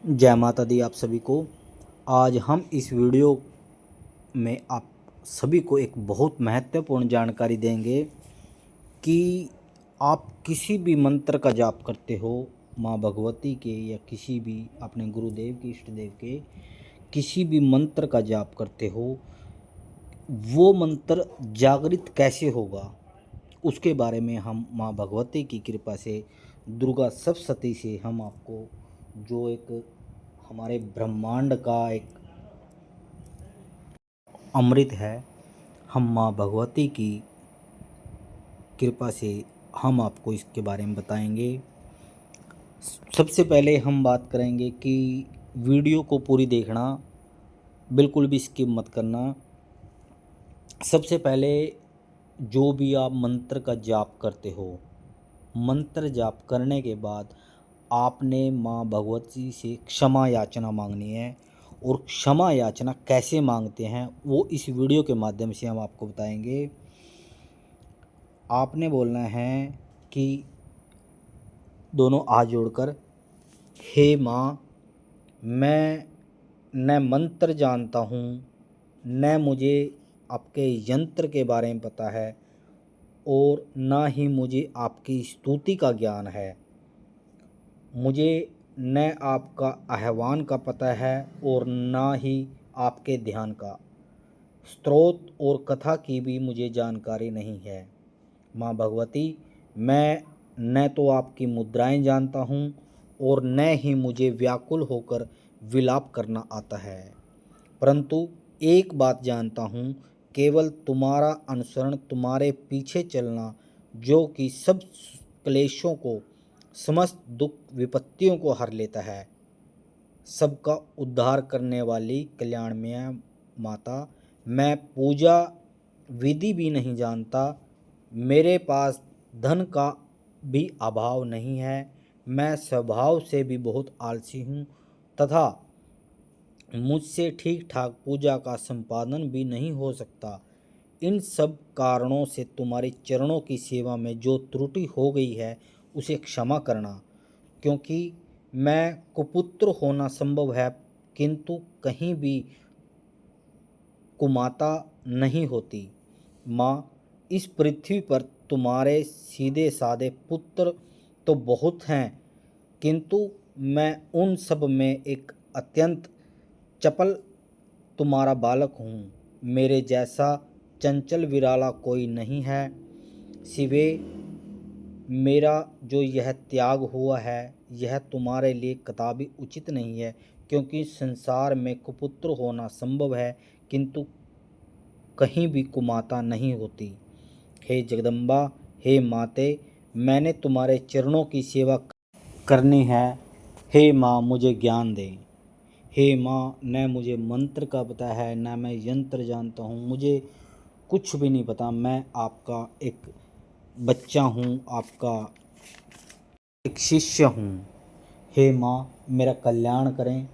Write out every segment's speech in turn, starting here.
जय माता दी आप सभी को। आज हम इस वीडियो में आप सभी को एक बहुत महत्वपूर्ण जानकारी देंगे कि आप किसी भी मंत्र का जाप करते हो, माँ भगवती के या किसी भी अपने गुरुदेव के, इष्ट देव के किसी भी मंत्र का जाप करते हो, वो मंत्र जागृत कैसे होगा उसके बारे में हम माँ भगवती की कृपा से, दुर्गा सप्तशती से हम आपको, जो एक हमारे ब्रह्मांड का एक अमृत है, हम माँ भगवती की कृपा से हम आपको इसके बारे में बताएंगे। सबसे पहले हम बात करेंगे कि वीडियो को पूरी देखना, बिल्कुल भी स्किप मत करना। सबसे पहले जो भी आप मंत्र का जाप करते हो, मंत्र जाप करने के बाद आपने माँ भगवती से क्षमा याचना मांगनी है। और क्षमा याचना कैसे मांगते हैं वो इस वीडियो के माध्यम से हम आपको बताएंगे। आपने बोलना है कि दोनों हाथ जोड़कर, हे माँ, मैं न मंत्र जानता हूँ, न मुझे आपके यंत्र के बारे में पता है, और ना ही मुझे आपकी स्तुति का ज्ञान है। मुझे न आपका आह्वान का पता है और ना ही आपके ध्यान का स्रोत और कथा की भी मुझे जानकारी नहीं है। माँ भगवती, मैं न तो आपकी मुद्राएं जानता हूँ और न ही मुझे व्याकुल होकर विलाप करना आता है, परंतु एक बात जानता हूँ, केवल तुम्हारा अनुसरण, तुम्हारे पीछे चलना, जो कि सब क्लेशों को, समस्त दुख विपत्तियों को हर लेता है, सबका उद्धार करने वाली कल्याणमय माता। मैं पूजा विधि भी नहीं जानता, मेरे पास धन का भी अभाव नहीं है, मैं स्वभाव से भी बहुत आलसी हूँ तथा मुझसे ठीक ठाक पूजा का संपादन भी नहीं हो सकता। इन सब कारणों से तुम्हारे चरणों की सेवा में जो त्रुटि हो गई है उसे क्षमा करना, क्योंकि मैं कुपुत्र होना संभव है किंतु कहीं भी कुमाता नहीं होती। माँ, इस पृथ्वी पर तुम्हारे सीधे साधे पुत्र तो बहुत हैं, किंतु मैं उन सब में एक अत्यंत चपल तुम्हारा बालक हूँ। मेरे जैसा चंचल विराला कोई नहीं है। सिवे मेरा जो यह त्याग हुआ है, यह तुम्हारे लिए कदापि उचित नहीं है, क्योंकि संसार में कुपुत्र होना संभव है किंतु कहीं भी कुमाता नहीं होती। हे जगदम्बा, हे माते, मैंने तुम्हारे चरणों की सेवा करनी है। हे माँ, मुझे ज्ञान दे। हे माँ, न मुझे मंत्र का पता है, न मैं यंत्र जानता हूँ, मुझे कुछ भी नहीं पता। मैं आपका एक बच्चा हूँ, आपका एक शिष्य हूँ। हे माँ, मेरा कल्याण करें।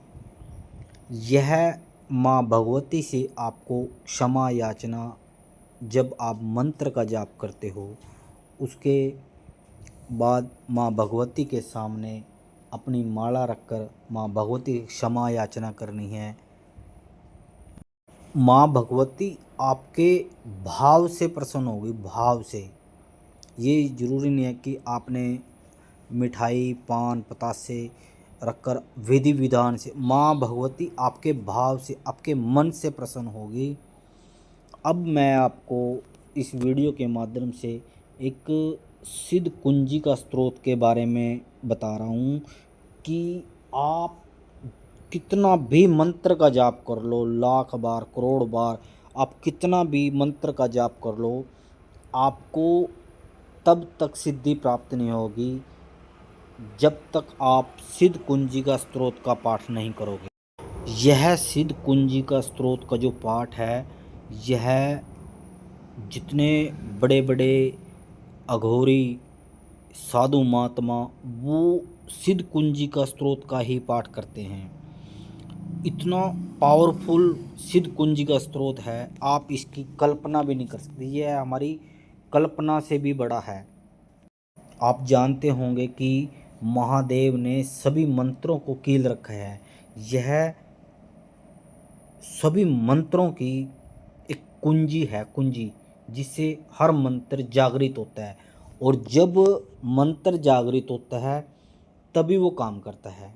यह माँ भगवती से आपको क्षमा याचना, जब आप मंत्र का जाप करते हो उसके बाद माँ भगवती के सामने अपनी माला रखकर माँ भगवती क्षमा याचना करनी है। माँ भगवती आपके भाव से प्रसन्न होगी, भाव से। ये ज़रूरी नहीं है कि आपने मिठाई पान पतासे रखकर विधि विधान से, माँ भगवती आपके भाव से, आपके मन से प्रसन्न होगी। अब मैं आपको इस वीडियो के माध्यम से एक सिद्ध कुंजी का स्रोत के बारे में बता रहा हूँ कि आप कितना भी मंत्र का जाप कर लो, लाख बार करोड़ बार आप कितना भी मंत्र का जाप कर लो, आपको तब तक सिद्धि प्राप्त नहीं होगी जब तक आप सिद्ध कुंजी का स्रोत का पाठ नहीं करोगे। यह सिद्ध कुंजी का स्रोत का जो पाठ है, यह जितने बड़े बड़े अघोरी साधु महात्मा वो सिद्ध कुंजी का स्रोत का ही पाठ करते हैं। इतना पावरफुल सिद्ध कुंजी का स्रोत है, आप इसकी कल्पना भी नहीं कर सकते। यह हमारी कल्पना से भी बड़ा है। आप जानते होंगे कि महादेव ने सभी मंत्रों को कील रखा है। यह सभी मंत्रों की एक कुंजी है, कुंजी जिससे हर मंत्र जागृत होता है, और जब मंत्र जागृत होता है तभी वो काम करता है।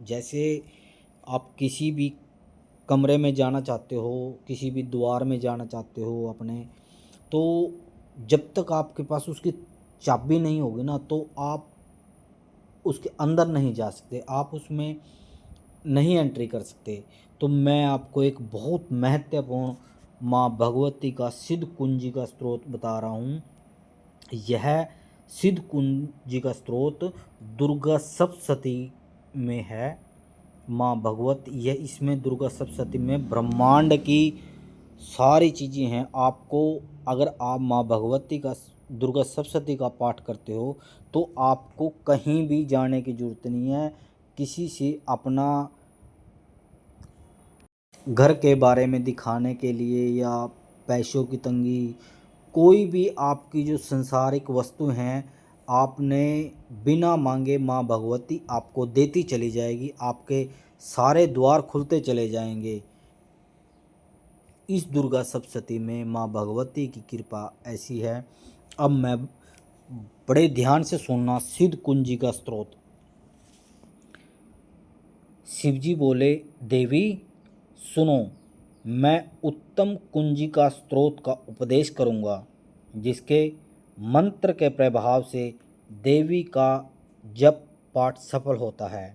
जैसे आप किसी भी कमरे में जाना चाहते हो, किसी भी द्वार में जाना चाहते हो अपने, तो जब तक आपके पास उसकी चाबी नहीं होगी ना, तो आप उसके अंदर नहीं जा सकते, आप उसमें नहीं एंट्री कर सकते। तो मैं आपको एक बहुत महत्वपूर्ण माँ भगवती का सिद्ध कुंजी का स्रोत बता रहा हूँ। यह सिद्ध कुंजी का स्रोत दुर्गा सप्तशती में है। माँ भगवती, यह इसमें दुर्गा सप्तशती में ब्रह्मांड की सारी चीज़ें हैं। आपको अगर आप माँ भगवती का दुर्गा सप्तशती का पाठ करते हो तो आपको कहीं भी जाने की ज़रूरत नहीं है। किसी से अपना घर के बारे में दिखाने के लिए या पैसों की तंगी, कोई भी आपकी जो संसारिक वस्तु हैं, आपने बिना मांगे माँ भगवती आपको देती चली जाएगी, आपके सारे द्वार खुलते चले जाएंगे। इस दुर्गा सप्तशती में माँ भगवती की कृपा ऐसी है। अब मैं बड़े ध्यान से सुनना सिद्ध कुंजी का स्रोत। शिवजी बोले, देवी सुनो, मैं उत्तम कुंजी का स्रोत का उपदेश करूंगा, जिसके मंत्र के प्रभाव से देवी का जप पाठ सफल होता है।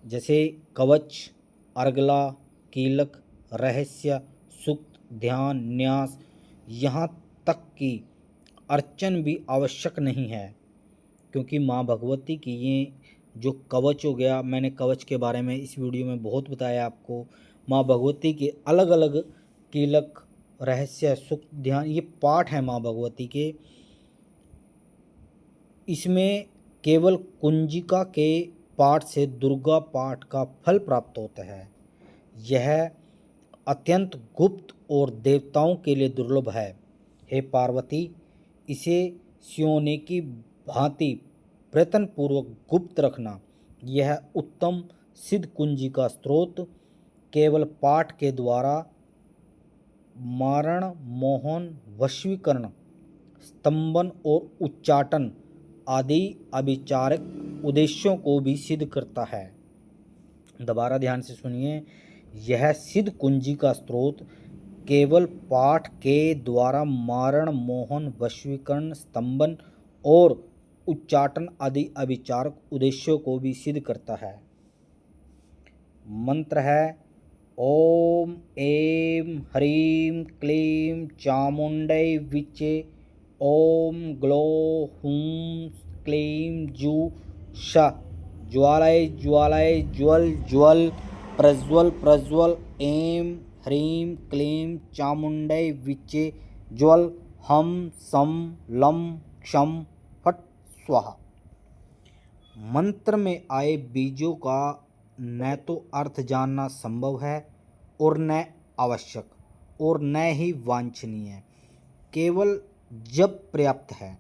जैसे कवच, अर्गला, कीलक, रहस्य, सूक्त, ध्यान, न्यास, यहाँ तक कि अर्चन भी आवश्यक नहीं है, क्योंकि माँ भगवती की ये जो कवच हो गया, मैंने कवच के बारे में इस वीडियो में बहुत बताया आपको। माँ भगवती के अलग अलग कीलक, रहस्य, सूक्त, ध्यान, ये पाठ हैं माँ भगवती के। इसमें केवल कुंजिका के पाठ से दुर्गा पाठ का फल प्राप्त होता है। यह अत्यंत गुप्त और देवताओं के लिए दुर्लभ है। हे पार्वती, इसे सोने की भांति प्रयत्नपूर्वक गुप्त रखना। यह उत्तम सिद्ध कुंजी का स्रोत केवल पाठ के द्वारा मारण, मोहन, वशीकरण, स्तंभन और उच्चाटन आदि अभिचारक उद्देश्यों को भी सिद्ध करता है। दोबारा ध्यान से सुनिए, यह सिद्ध कुंजी का स्रोत केवल पाठ के द्वारा मारण, मोहन, वशीकरण, स्तंभन और उच्चाटन आदि अभिचारक उद्देश्यों को भी सिद्ध करता है। मंत्र है ओम ऐं ह्रीं क्लीं चामुंडै विचे ओम ग्लौं हूं क्लीं जू श ज्वालय ज्वालय ज्वल ज्वल प्रज्वल प्रज्वल ऐं ह्रीं क्लीं चामुंडै विचे ज्वल हम सम लं क्षम फट स्वाहा। मंत्र में आए बीजों का न तो अर्थ जानना संभव है और न आवश्यक और न ही वांछनीय, केवल जब पर्याप्त है।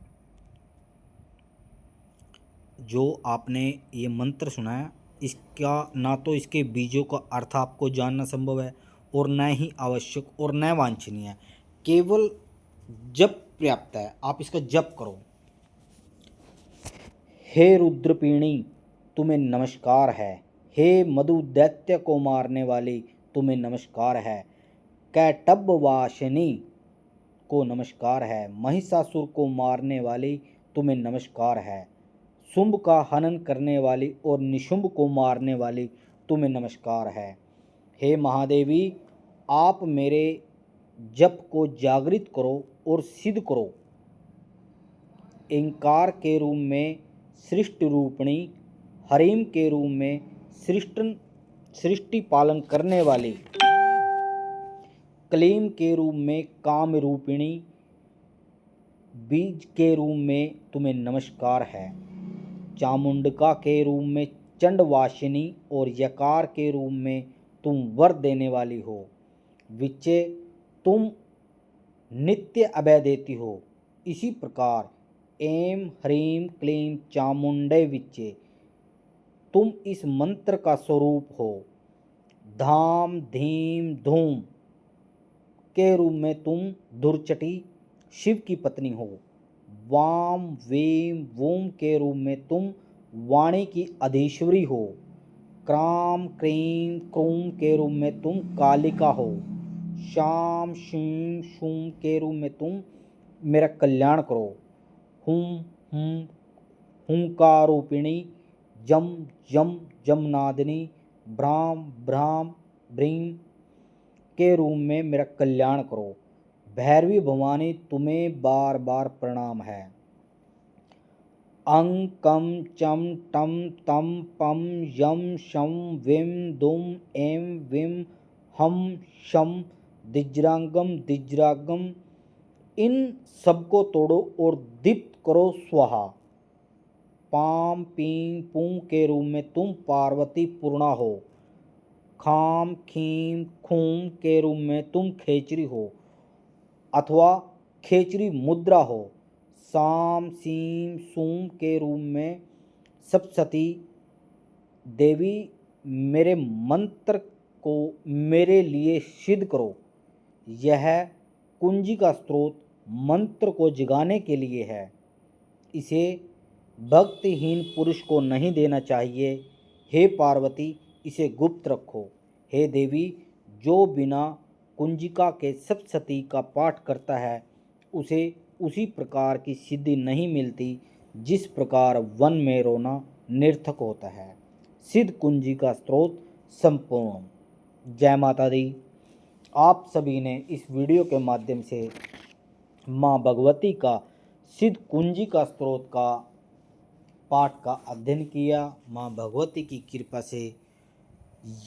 जो आपने ये मंत्र सुना है, इसका ना तो इसके बीजों का अर्थ आपको जानना संभव है और न ही आवश्यक और न वांछनीय, केवल जब पर्याप्त है। आप इसका जप करो। हे रुद्रपीणी, तुम्हें नमस्कार है। हे मधु दैत्य को मारने वाली, तुम्हें नमस्कार है। कैटभवासिनी को नमस्कार है। महिषासुर को मारने वाली, तुम्हें नमस्कार है। शुंभ का हनन करने वाली और निशुंभ को मारने वाली, तुम्हें नमस्कार है। हे महादेवी, आप मेरे जप को जागृत करो और सिद्ध करो। इंकार के रूप में सृष्टि रूपिणी, हरिम के रूप में सृष्टि पालन करने वाली, क्लीम के रूप में काम रूपिणी, बीज के रूप में तुम्हें नमस्कार है। चामुंडका के रूप में चंडवासिनी और यकार के रूप में तुम वर देने वाली हो। विच्चे, तुम नित्य अभय देती हो। इसी प्रकार एम ह्रीं क्लीं चामुंडे विच्चे। तुम इस मंत्र का स्वरूप हो। धाम धीम धूम के रूप में तुम दुर्चटी शिव की पत्नी हो। वाम वेम वोम के रूप में तुम वाणी की अधीश्वरी हो। क्राम क्रीम क्रूम के रूप में तुम कालिका हो। शाम शीम शूम के रूप में तुम मेरा कल्याण करो। हुम हुम हुंकारूपिणी जम जम जमनादिनी भ्राम भ्राम भ्रीम के रूप में मेरा कल्याण करो। भैरवी भवानी तुम्हें बार बार प्रणाम है। अंग कम चम टम तम पम यम शम विम दुम एम विम हम शम दिज्रांगम दिज्रागम, इन सबको तोड़ो और दीप्त करो स्वाहा। पाम पीम पूम के रूप में तुम पार्वती पूर्णा हो। खाम खीम खूम के रूप में तुम खेचरी हो अथवा खेचरी मुद्रा हो। साम सीम सूम के रूप में सप्तशती देवी, मेरे मंत्र को मेरे लिए सिद्ध करो। यह कुंजी का स्रोत मंत्र को जगाने के लिए है। इसे भक्तिहीन पुरुष को नहीं देना चाहिए। हे पार्वती, इसे गुप्त रखो। हे देवी, जो बिना कुंजिका के सप्तशती का पाठ करता है उसे उसी प्रकार की सिद्धि नहीं मिलती जिस प्रकार वन में रोना निर्थक होता है। सिद्ध कुंजी का स्रोत संपूर्ण। जय माता दी। आप सभी ने इस वीडियो के माध्यम से माँ भगवती का सिद्ध कुंजी का स्रोत का पाठ का अध्ययन किया। माँ भगवती की कृपा से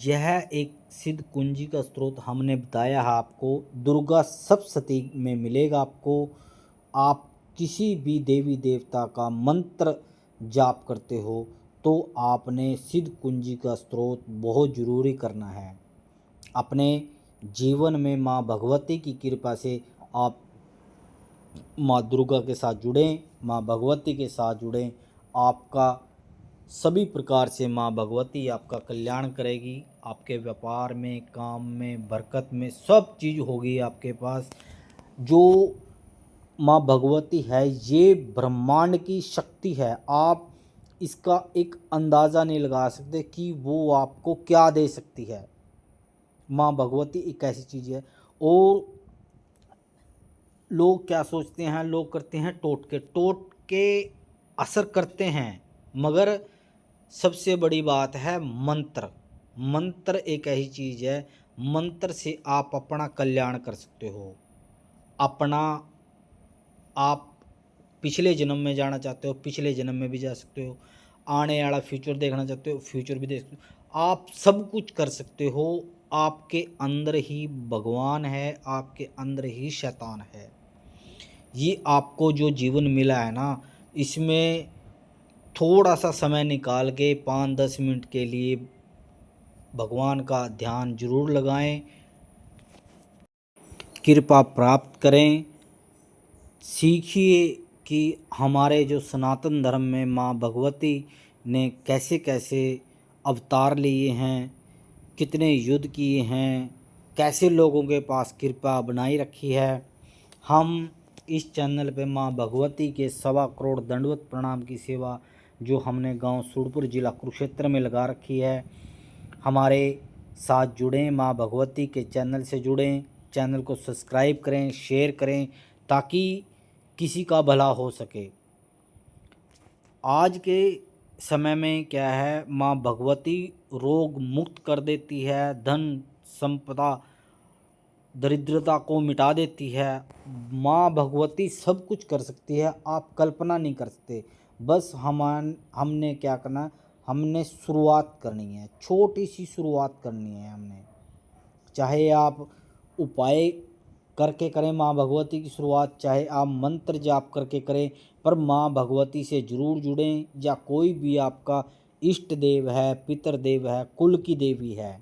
यह एक सिद्ध कुंजी का स्रोत हमने बताया है आपको, दुर्गा सप्तशती में मिलेगा आपको। आप किसी भी देवी देवता का मंत्र जाप करते हो तो आपने सिद्ध कुंजी का स्रोत बहुत ज़रूरी करना है। अपने जीवन में माँ भगवती की कृपा से आप माँ दुर्गा के साथ जुड़ें, माँ भगवती के साथ जुड़ें। आपका सभी प्रकार से माँ भगवती आपका कल्याण करेगी। आपके व्यापार में, काम में, बरकत में, सब चीज़ होगी आपके पास। जो माँ भगवती है ये ब्रह्मांड की शक्ति है। आप इसका एक अंदाज़ा नहीं लगा सकते कि वो आपको क्या दे सकती है। माँ भगवती एक ऐसी चीज़ है। और लोग क्या सोचते हैं, लोग करते हैं टोटके असर करते हैं, मगर सबसे बड़ी बात है मंत्र। मंत्र एक ऐसी चीज़ है, मंत्र से आप अपना कल्याण कर सकते हो। अपना आप पिछले जन्म में जाना चाहते हो, पिछले जन्म में भी जा सकते हो। आने वाला फ्यूचर देखना चाहते हो, फ्यूचर भी देख सकते हो। आप सब कुछ कर सकते हो। आपके अंदर ही भगवान है, आपके अंदर ही शैतान है। ये आपको जो जीवन मिला है ना, इसमें थोड़ा सा समय निकाल के 5-10 मिनट के लिए भगवान का ध्यान जरूर लगाएं, कृपा प्राप्त करें। सीखिए कि हमारे जो सनातन धर्म में माँ भगवती ने कैसे कैसे अवतार लिए हैं, कितने युद्ध किए हैं, कैसे लोगों के पास कृपा बनाई रखी है। हम इस चैनल पे माँ भगवती के 1.25 करोड़ दंडवत प्रणाम की सेवा जो हमने गांव सूरपुर जिला कुरुक्षेत्र में लगा रखी है, हमारे साथ जुड़ें, माँ भगवती के चैनल से जुड़ें। चैनल को सब्सक्राइब करें, शेयर करें ताकि किसी का भला हो सके। आज के समय में क्या है, माँ भगवती रोग मुक्त कर देती है, धन संपदा दरिद्रता को मिटा देती है। माँ भगवती सब कुछ कर सकती है, आप कल्पना नहीं कर सकते। बस हमने क्या करना, हमने शुरुआत करनी है, छोटी सी शुरुआत करनी है हमने। चाहे आप उपाय करके करें माँ भगवती की शुरुआत, चाहे आप मंत्र जाप करके करें, पर माँ भगवती से ज़रूर जुड़ें। या कोई भी आपका इष्ट देव है, पितर देव है, कुल की देवी है,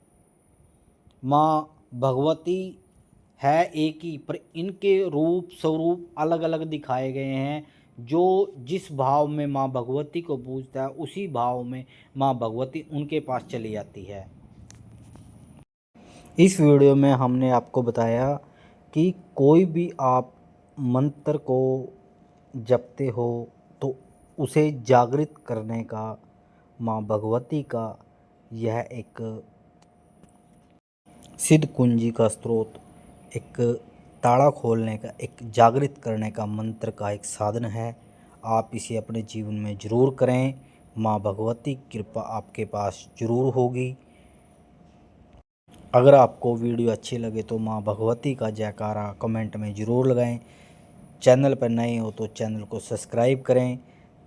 माँ भगवती है एक ही, पर इनके रूप स्वरूप अलग अलग दिखाए गए हैं। जो जिस भाव में माँ भगवती को पूजता है उसी भाव में माँ भगवती उनके पास चली जाती है। इस वीडियो में हमने आपको बताया कि कोई भी आप मंत्र को जपते हो तो उसे जागृत करने का माँ भगवती का यह एक सिद्ध कुंजी का स्रोत, एक ताला खोलने का, एक जागृत करने का मंत्र का एक साधन है। आप इसे अपने जीवन में ज़रूर करें, माँ भगवती की कृपा आपके पास ज़रूर होगी। अगर आपको वीडियो अच्छी लगे तो माँ भगवती का जयकारा कमेंट में ज़रूर लगाएं। चैनल पर नए हो तो चैनल को सब्सक्राइब करें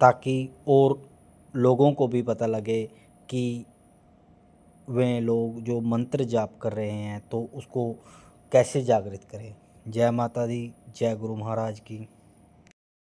ताकि और लोगों को भी पता लगे कि वे लोग जो मंत्र जाप कर रहे हैं तो उसको कैसे जागृत करें। जय माता दी, जय गुरु महाराज की।